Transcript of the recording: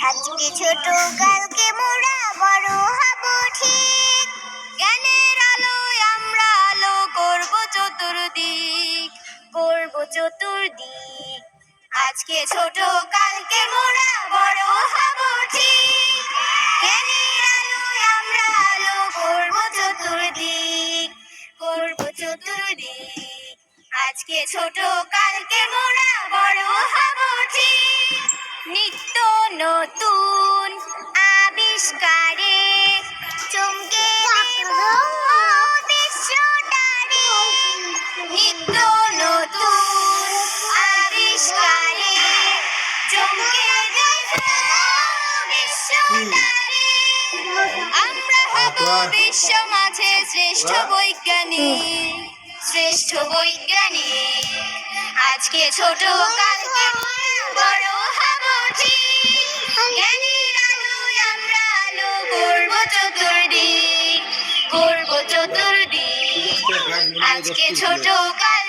আজকে ছোট কালকে মোরা বড় হব ঠিক। জ্ঞানের আলোয় আমরা আলো করব চতুর্দিক, করব চতুর্দিক। আজকে ছোট কালকে মোরা বড় হব ঠিক। জ্ঞানের আলোয় আমরা আলো করব চতুর্দিক, করব চতুর্দিক। আজকে ছোট কালকে মোরা বড় হব ঠিক। নিত্য নতুন আবিষ্কারে চমকে দেব বিশ্বটারে। নিত্য নতুন আবিষ্কারে চমকে দেব বিশ্বটারে। আমরা হব বিশ্ব মাঝে শ্রেষ্ঠ বৈজ্ঞানিক, শ্রেষ্ঠ বৈজ্ঞানিক। আজকে ছোট কালকে বড় হব ঠিক। জ্ঞানের আলোয় আমরা আলো করব চতুর্দিক, করব চতুর্দিক। আজকে ছোট কাল